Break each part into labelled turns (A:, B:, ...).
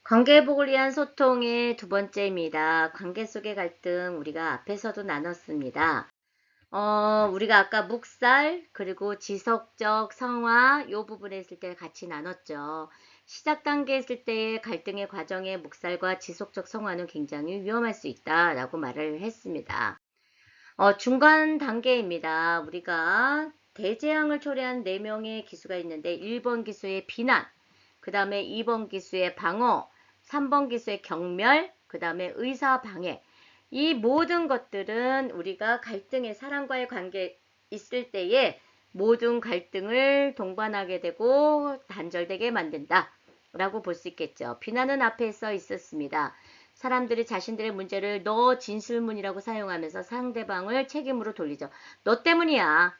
A: 관계회복을 위한 소통의 두 번째입니다. 관계 속의 갈등 우리가 앞에서도 나눴습니다. 우리가 아까 묵살 그리고 지속적 성화 요 부분에 있을 때 같이 나눴죠. 시작 단계에 있을 때의 갈등의 과정의 묵살과 지속적 성화는 굉장히 위험할 수 있다라고 말을 했습니다. 중간 단계입니다. 우리가 대재앙을 초래한 4명의 기수가 있는데 1번 기수의 비난, 그 다음에 2번 기수의 방어, 3번 기수의 경멸, 그 다음에 의사 방해. 이 모든 것들은 우리가 갈등의 사람과의 관계 있을 때에 모든 갈등을 동반하게 되고 단절되게 만든다 라고 볼 수 있겠죠. 비난은 앞에 서 있었습니다. 사람들이 자신들의 문제를 너 진술문이라고 사용하면서 상대방을 책임으로 돌리죠. 너 때문이야.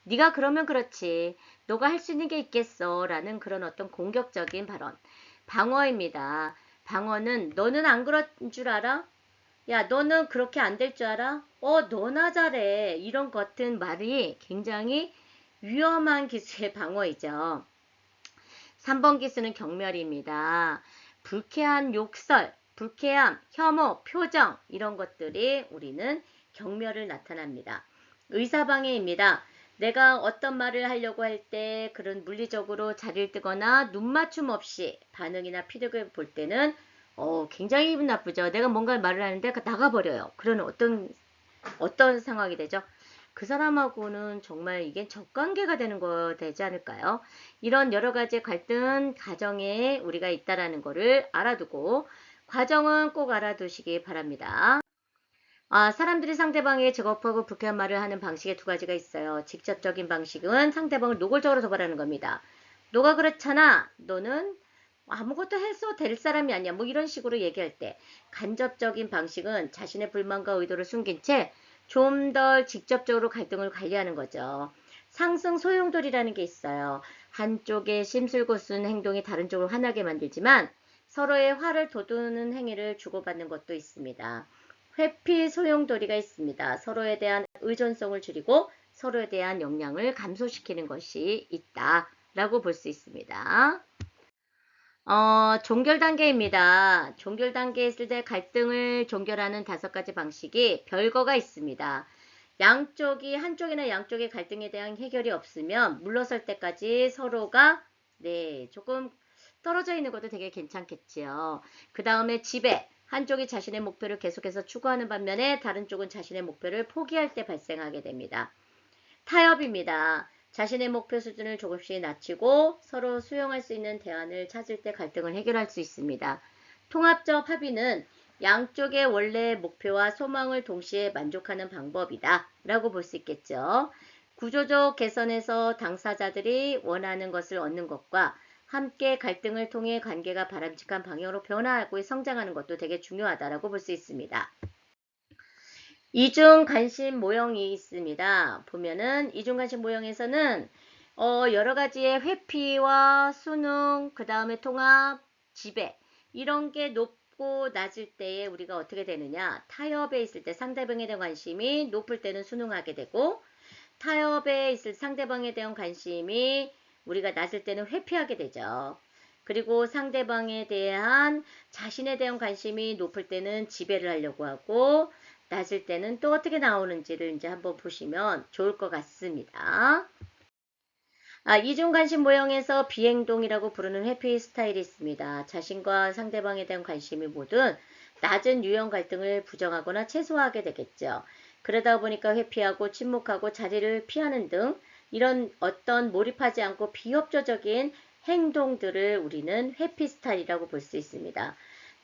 A: 네가 그러면 그렇지. 너가 할 수 있는 게 있겠어. 라는 그런 어떤 공격적인 발언. 방어입니다. 방어는 너는 안 그런 줄 알아? 야, 너는 그렇게 안 될 줄 알아? 너나 잘해. 이런 같은 말이 굉장히 위험한 기수의 방어이죠. 3번 기수는 경멸입니다. 불쾌한 욕설, 불쾌함, 혐오, 표정 이런 것들이 우리는 경멸을 나타납니다. 의사방해입니다. 내가 어떤 말을 하려고 할 때 그런 물리적으로 자리를 뜨거나 눈맞춤 없이 반응이나 피드백을 볼 때는 굉장히 기분 나쁘죠. 내가 뭔가 말을 하는데 나가버려요. 그런 어떤 상황이 되죠? 그 사람하고는 정말 이게 적관계가 되는 거 되지 않을까요? 이런 여러 가지 갈등 가정에 우리가 있다라는 거를 알아두고 과정은 꼭 알아두시기 바랍니다. 사람들이 상대방에게 제거하고 불쾌한 말을 하는 방식의 두 가지가 있어요. 직접적인 방식은 상대방을 노골적으로 도발하는 겁니다. 너가 그렇잖아. 너는 아무것도 해서 될 사람이 아니야. 뭐 이런 식으로 얘기할 때 간접적인 방식은 자신의 불만과 의도를 숨긴 채 좀 더 직접적으로 갈등을 관리하는 거죠. 상승 소용돌이라는 게 있어요. 한쪽의 심술궂은 행동이 다른 쪽을 화나게 만들지만 서로의 화를 돋우는 행위를 주고받는 것도 있습니다. 회피 소용돌이가 있습니다. 서로에 대한 의존성을 줄이고 서로에 대한 역량을 감소시키는 것이 있다라고 볼 수 있습니다. 종결 단계입니다. 종결 단계에 있을 때 갈등을 종결하는 5가지 방식이 별거가 있습니다. 한쪽이나 양쪽의 갈등에 대한 해결이 없으면 물러설 때까지 서로가 조금 떨어져 있는 것도 되게 괜찮겠지요. 그 다음에 지배. 한쪽이 자신의 목표를 계속해서 추구하는 반면에 다른 쪽은 자신의 목표를 포기할 때 발생하게 됩니다. 타협입니다. 자신의 목표 수준을 조금씩 낮추고 서로 수용할 수 있는 대안을 찾을 때 갈등을 해결할 수 있습니다. 통합적 합의는 양쪽의 원래 목표와 소망을 동시에 만족하는 방법이다 라고 볼 수 있겠죠. 구조적 개선에서 당사자들이 원하는 것을 얻는 것과 함께 갈등을 통해 관계가 바람직한 방향으로 변화하고 성장하는 것도 되게 중요하다라고 볼 수 있습니다. 이중 관심 모형이 있습니다. 보면은 이중 관심 모형에서는 여러 가지의 회피와 수능, 그 다음에 통합, 지배 이런 게 높고 낮을 때에 우리가 어떻게 되느냐? 타협에 있을 때 상대방에 대한 관심이 높을 때는 순응하게 되고 타협에 있을 상대방에 대한 관심이 우리가 낮을 때는 회피하게 되죠. 그리고 상대방에 대한 자신에 대한 관심이 높을 때는 지배를 하려고 하고 낮을 때는 또 어떻게 나오는지를 이제 한번 보시면 좋을 것 같습니다. 이중 관심 모형에서 비행동이라고 부르는 회피 스타일이 있습니다. 자신과 상대방에 대한 관심이 모두 낮은 유형 갈등을 부정하거나 최소화하게 되겠죠. 그러다 보니까 회피하고 침묵하고 자리를 피하는 등 이런 어떤 몰입하지 않고 비협조적인 행동들을 우리는 회피 스타일이라고 볼 수 있습니다.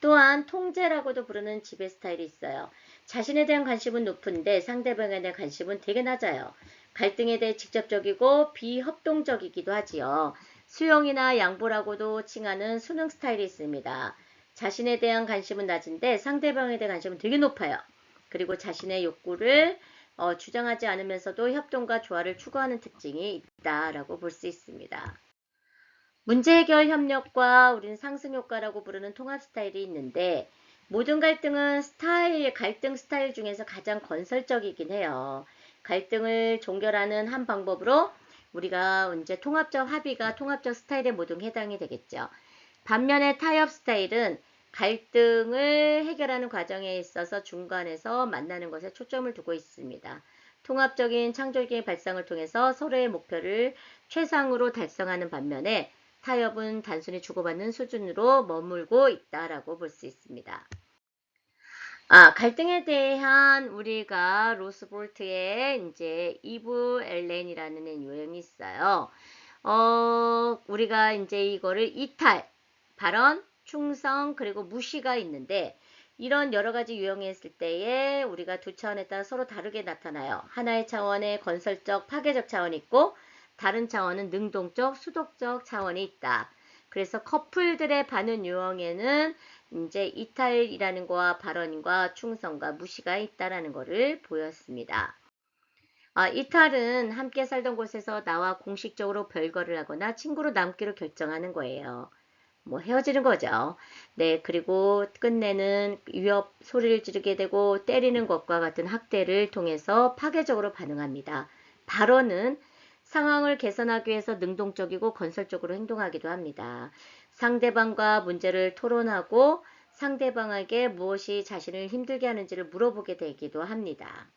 A: 또한 통제라고도 부르는 지배 스타일이 있어요. 자신에 대한 관심은 높은데 상대방에 대한 관심은 되게 낮아요. 갈등에 대해 직접적이고 비협동적이기도 하지요. 수용이나 양보라고도 칭하는 수능 스타일이 있습니다. 자신에 대한 관심은 낮은데 상대방에 대한 관심은 되게 높아요. 그리고 자신의 욕구를 주장하지 않으면서도 협동과 조화를 추구하는 특징이 있다라고 볼 수 있습니다. 문제 해결 협력과 우리는 상승 효과라고 부르는 통합 스타일이 있는데 모든 갈등 스타일 중에서 가장 건설적이긴 해요. 갈등을 종결하는 한 방법으로 우리가 이제 통합적 합의가 통합적 스타일에 모두 해당이 되겠죠. 반면에 타협 스타일은 갈등을 해결하는 과정에 있어서 중간에서 만나는 것에 초점을 두고 있습니다. 통합적인 창조적인 발상을 통해서 서로의 목표를 최상으로 달성하는 반면에 타협은 단순히 주고받는 수준으로 머물고 있다라고 볼 수 있습니다. 갈등에 대한 우리가 로스볼트의 이제 이브 엘렌이라는 유형이 있어요. 우리가 이제 이거를 이탈, 발언, 충성, 그리고 무시가 있는데 이런 여러 가지 유형이 있을 때에 우리가 두 차원에 따라 서로 다르게 나타나요. 하나의 차원에 건설적, 파괴적 차원이 있고 다른 차원은 능동적, 수동적 차원이 있다. 그래서 커플들의 반응 유형에는 이제 이탈이라는 거와 발언과 충성과 무시가 있다라는 것을 보였습니다. 이탈은 함께 살던 곳에서 나와 공식적으로 별거를 하거나 친구로 남기로 결정하는 거예요. 뭐 헤어지는 거죠. 네, 그리고 끝내는 위협, 소리를 지르게 되고 때리는 것과 같은 학대를 통해서 파괴적으로 반응합니다. 발언은 상황을 개선하기 위해서 능동적이고 건설적으로 행동하기도 합니다. 상대방과 문제를 토론하고 상대방에게 무엇이 자신을 힘들게 하는지를 물어보게 되기도 합니다.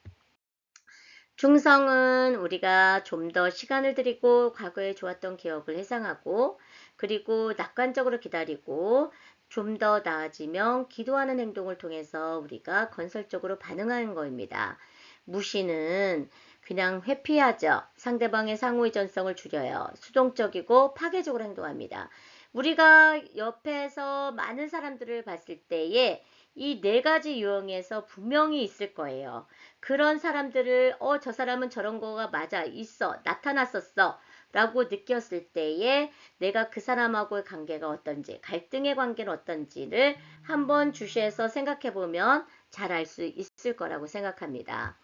A: 충성은 우리가 좀 더 시간을 들이고 과거에 좋았던 기억을 회상하고 그리고 낙관적으로 기다리고 좀 더 나아지면 기도하는 행동을 통해서 우리가 건설적으로 반응하는 것입니다. 무시는 그냥 회피하죠. 상대방의 상호의 전성을 줄여요. 수동적이고 파괴적으로 행동합니다. 우리가 옆에서 많은 사람들을 봤을 때에 이 네 가지 유형에서 분명히 있을 거예요. 그런 사람들을 저 사람은 저런 거가 맞아 있어 나타났었어 라고 느꼈을 때에 내가 그 사람하고의 관계가 어떤지 갈등의 관계는 어떤지를 한번 주시해서 생각해 보면 잘 알 수 있을 거라고 생각합니다.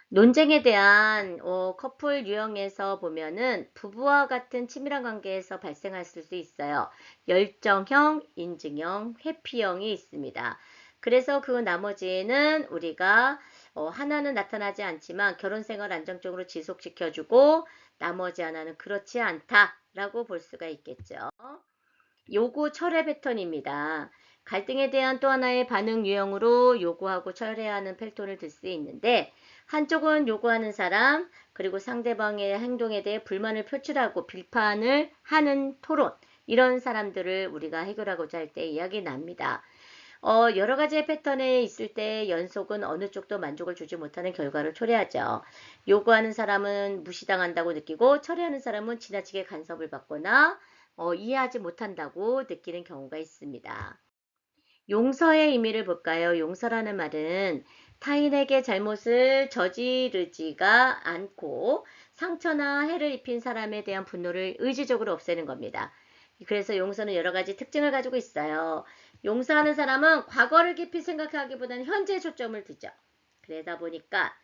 A: 논쟁에 대한 커플 유형에서 보면은 부부와 같은 친밀한 관계에서 발생할 수 있어요. 열정형, 인증형, 회피형이 있습니다. 그래서 그 나머지는 우리가 하나는 나타나지 않지만 결혼생활 안정적으로 지속시켜주고 나머지 하나는 그렇지 않다라고 볼 수가 있겠죠. 요구 철회 패턴입니다. 갈등에 대한 또 하나의 반응 유형으로 요구하고 철회하는 패턴을 들 수 있는데 한쪽은 요구하는 사람 그리고 상대방의 행동에 대해 불만을 표출하고 비판을 하는 토론 이런 사람들을 우리가 해결하고자 할 때 이야기 납니다. 여러 가지의 패턴에 있을 때 연속은 어느 쪽도 만족을 주지 못하는 결과를 초래하죠. 요구하는 사람은 무시당한다고 느끼고 철회하는 사람은 지나치게 간섭을 받거나 이해하지 못한다고 느끼는 경우가 있습니다. 용서의 의미를 볼까요? 용서라는 말은 타인에게 잘못을 저지르지가 않고 상처나 해를 입힌 사람에 대한 분노를 의지적으로 없애는 겁니다. 그래서 용서는 여러 가지 특징을 가지고 있어요. 용서하는 사람은 과거를 깊이 생각하기보다는 현재에 초점을 두죠. 그러다 보니까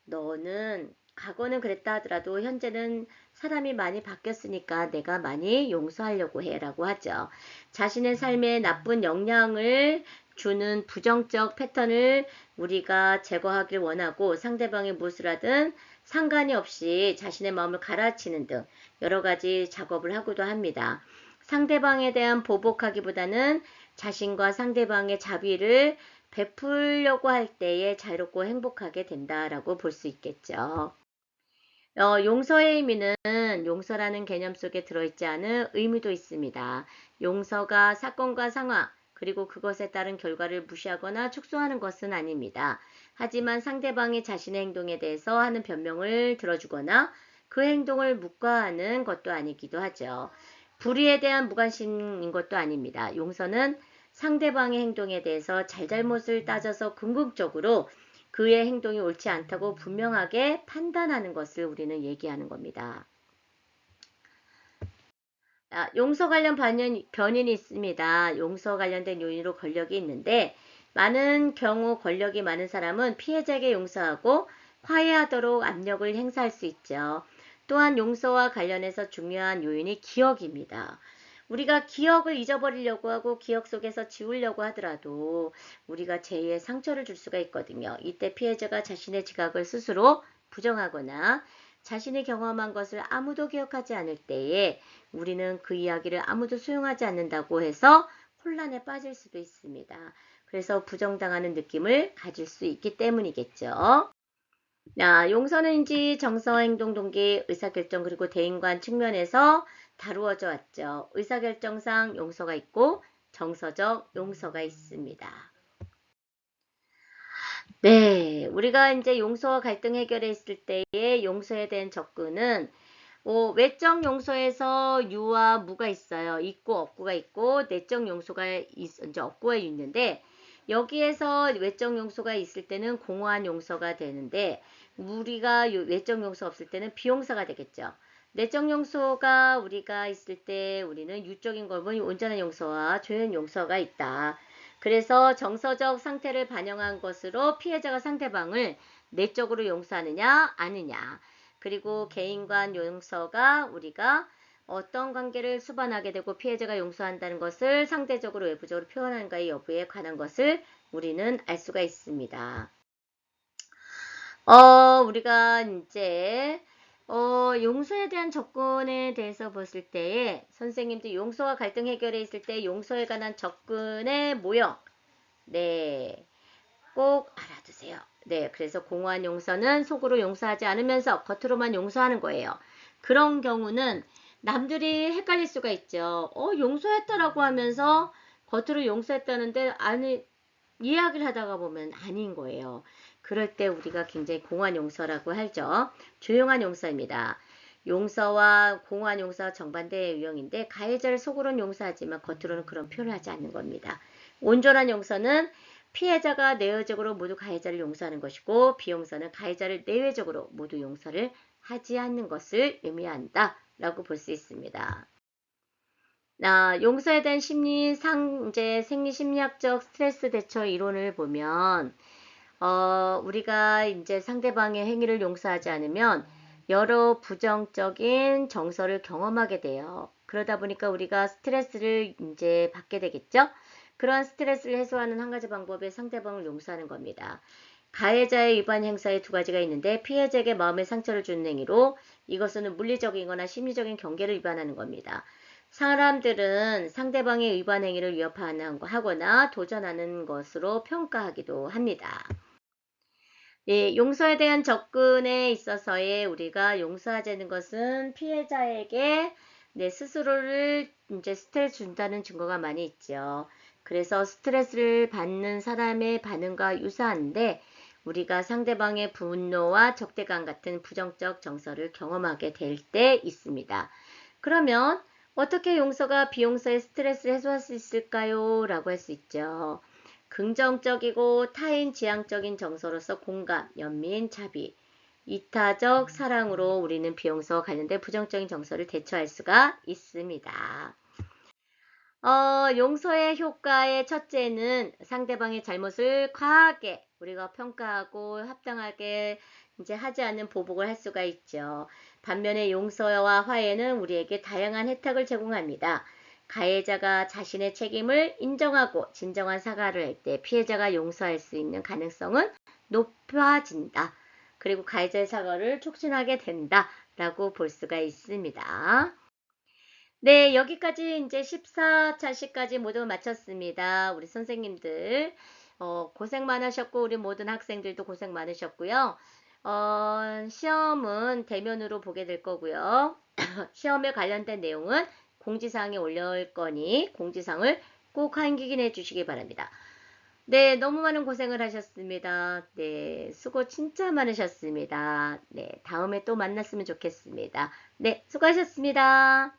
A: 너는 과거는 그랬다 하더라도 현재는 사람이 많이 바뀌었으니까 내가 많이 용서하려고 해 라고 하죠. 자신의 삶에 나쁜 영향을 주는 부정적 패턴을 우리가 제거하길 원하고 상대방이 무엇을 하든 상관이 없이 자신의 마음을 갈아치는 등 여러 가지 작업을 하고도 합니다. 상대방에 대한 보복하기보다는 자신과 상대방의 자비를 베풀려고 할 때에 자유롭고 행복하게 된다라고 볼 수 있겠죠. 용서의 의미는 용서라는 개념 속에 들어있지 않은 의미도 있습니다. 용서가 사건과 상황, 그리고 그것에 따른 결과를 무시하거나 축소하는 것은 아닙니다. 하지만 상대방이 자신의 행동에 대해서 하는 변명을 들어주거나 그 행동을 묵과하는 것도 아니기도 하죠. 불의에 대한 무관심인 것도 아닙니다. 용서는 상대방의 행동에 대해서 잘잘못을 따져서 궁극적으로 그의 행동이 옳지 않다고 분명하게 판단하는 것을 우리는 얘기하는 겁니다. 용서 관련 변인이 있습니다. 용서 관련된 요인으로 권력이 있는데 많은 경우 권력이 많은 사람은 피해자에게 용서하고 화해하도록 압력을 행사할 수 있죠. 또한 용서와 관련해서 중요한 요인이 기억입니다. 우리가 기억을 잊어버리려고 하고 기억 속에서 지우려고 하더라도 우리가 제2의 상처를 줄 수가 있거든요. 이때 피해자가 자신의 지각을 스스로 부정하거나 자신이 경험한 것을 아무도 기억하지 않을 때에 우리는 그 이야기를 아무도 수용하지 않는다고 해서 혼란에 빠질 수도 있습니다. 그래서 부정당하는 느낌을 가질 수 있기 때문이겠죠. 자, 용서는인지 정서, 행동, 동기, 의사결정 그리고 대인관 측면에서 다루어져 왔죠. 의사결정상 용서가 있고 정서적 용서가 있습니다. 네, 우리가 이제 용서와 갈등 해결에 있을 때의 용서에 대한 접근은 외적 용서에서 유와 무가 있어요. 있고 없고가 있고 내적 용서가 이제 없고가 있는데 여기에서 외적 용서가 있을 때는 공허한 용서가 되는데 우리가 외적 용서 없을 때는 비용서가 되겠죠. 내적 용서가 우리가 있을 때 우리는 유적인 걸보니 온전한 용서와 조연 용서가 있다. 그래서 정서적 상태를 반영한 것으로 피해자가 상대방을 내적으로 용서하느냐 아느냐. 그리고 개인 간 용서가 우리가 어떤 관계를 수반하게 되고 피해자가 용서한다는 것을 상대적으로 외부적으로 표현하는가의 여부에 관한 것을 우리는 알 수가 있습니다. 우리가 이제 용서에 대한 접근에 대해서 봤을 때에 선생님도 용서와 갈등 해결에 있을 때 용서에 관한 접근의 모형 네, 꼭 알아두세요. 네, 그래서 공허한 용서는 속으로 용서하지 않으면서 겉으로만 용서하는 거예요. 그런 경우는 남들이 헷갈릴 수가 있죠. 용서했다라고 하면서 겉으로 용서했다는데 아니 이야기를 하다가 보면 아닌 거예요. 그럴 때 우리가 굉장히 공허한 용서라고 하죠. 조용한 용서입니다. 용서와 공허한 용서와 정반대의 유형인데 가해자를 속으로는 용서하지만 겉으로는 그런 표현을 하지 않는 겁니다. 온전한 용서는 피해자가 내외적으로 모두 가해자를 용서하는 것이고 비용서는 가해자를 내외적으로 모두 용서를 하지 않는 것을 의미한다 라고 볼 수 있습니다. 용서에 대한 이제 생리심리학적 스트레스 대처 이론을 보면 우리가 이제 상대방의 행위를 용서하지 않으면 여러 부정적인 정서를 경험하게 돼요. 그러다 보니까 우리가 스트레스를 이제 받게 되겠죠. 그러한 스트레스를 해소하는 한 가지 방법이 상대방을 용서하는 겁니다. 가해자의 위반 행사에 두 가지가 있는데 피해자에게 마음의 상처를 주는 행위로 이것은 물리적이거나 심리적인 경계를 위반하는 겁니다. 사람들은 상대방의 위반 행위를 위협하거나 도전하는 것으로 평가하기도 합니다. 예, 용서에 대한 접근에 있어서의 우리가 용서하자는 것은 피해자에게 스스로를 이제 스트레스 준다는 증거가 많이 있죠. 그래서 스트레스를 받는 사람의 반응과 유사한데 우리가 상대방의 분노와 적대감 같은 부정적 정서를 경험하게 될 때 있습니다. 그러면 어떻게 용서가 비용서의 스트레스를 해소할 수 있을까요? 라고 할 수 있죠. 긍정적이고 타인 지향적인 정서로서 공감, 연민, 자비, 이타적 사랑으로 우리는 비용서와 관련된 부정적인 정서를 대처할 수가 있습니다. 용서의 효과의 첫째는 상대방의 잘못을 과하게 우리가 평가하고 합당하게 이제 하지 않는 보복을 할 수가 있죠. 반면에 용서와 화해는 우리에게 다양한 혜택을 제공합니다. 가해자가 자신의 책임을 인정하고 진정한 사과를 할 때 피해자가 용서할 수 있는 가능성은 높아진다. 그리고 가해자의 사과를 촉진하게 된다라고 볼 수가 있습니다. 네, 여기까지 이제 14차시까지 모두 마쳤습니다. 우리 선생님들 고생 많으셨고 우리 모든 학생들도 고생 많으셨고요. 시험은 대면으로 보게 될 거고요. 시험에 관련된 내용은 공지사항에 올려올 거니 공지사항을 꼭 확인해 주시기 바랍니다. 네, 너무 많은 고생을 하셨습니다. 네, 수고 진짜 많으셨습니다. 네, 다음에 또 만났으면 좋겠습니다. 네, 수고하셨습니다.